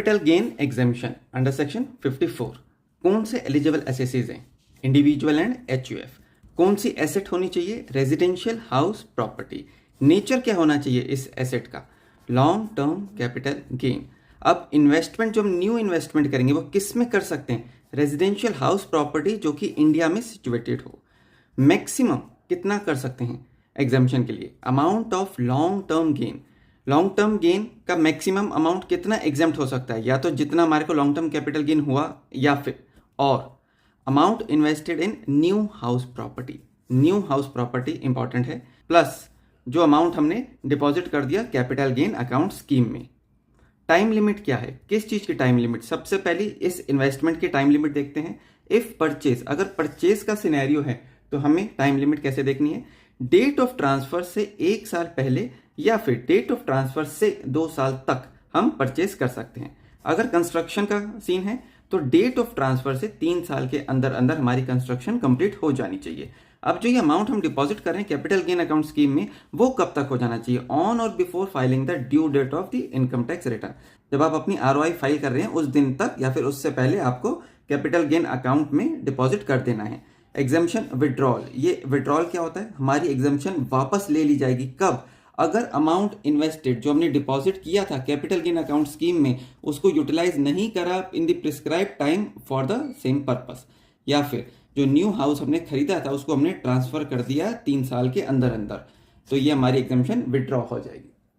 Capital gain exemption under section 54 कौन से eligible एसेसीज हैं? Individual and HUF. कौन सी एसेट होनी चाहिए? Residential house property. नेचर क्या होना चाहिए इस एसेट का? Long term capital gain. अब इन्वेस्टमेंट जो हम न्यू इन्वेस्टमेंट करेंगे वो किस में कर सकते हैं? रेजिडेंशियल हाउस प्रॉपर्टी जो कि इंडिया में सिचुएटेड हो। मैक्सिमम कितना कर सकते हैं एग्जाम्पशन के लिए? Amount of long term gain. Long term gain का मैक्सिमम अमाउंट कितना एग्जाम्प्ट हो सकता है? या तो जितना हमारे को लॉन्ग टर्म कैपिटल गेन हुआ, या फिर और amount invested in new house property. New house property important है, प्लस जो अमाउंट हमने डिपॉजिट कर दिया कैपिटल गेन अकाउंट स्कीम में। टाइम लिमिट क्या है? किस चीज की टाइम लिमिट? सबसे पहले इस इन्वेस्टमेंट की टाइम लिमिट देखते हैं। इफ परचेज, अगर परचेज का सिनेरियो है तो हमें टाइम लिमिट कैसे देखनी है? डेट ऑफ ट्रांसफर से 1 साल पहले या फिर डेट ऑफ ट्रांसफर से 2 साल तक हम परचेज कर सकते हैं। अगर कंस्ट्रक्शन का सीन है तो डेट ऑफ ट्रांसफर से 3 साल के अंदर अंदर हमारी कंस्ट्रक्शन कंप्लीट हो जानी चाहिए। अब जो ये अमाउंट हम डिपॉजिट कर रहे हैं कैपिटल गेन अकाउंट स्कीम में, वो कब तक हो जाना चाहिए? ऑन और before filing the due date of the income tax return. जब आप अपनी आरओआई फाइल कर रहे हैं उस दिन तक या फिर उससे पहले आपको कैपिटल गेन अकाउंट में डिपॉजिट कर देना है। एग्जाम्पशन विड्रॉल, ये विड्रॉल क्या होता है? हमारी एग्जाम्पशन वापस ले ली जाएगी कब? अगर अमाउंट इन्वेस्टेड जो हमने डिपॉजिट किया था कैपिटल गेन अकाउंट स्कीम में उसको यूटिलाइज नहीं करा in the prescribe time for the same purpose, या फिर जो न्यू हाउस हमने खरीदा था उसको हमने ट्रांसफर कर दिया 3 साल के अंदर अंदर, तो ये हमारी एग्जाम्पशन विड्रॉ हो जाएगी।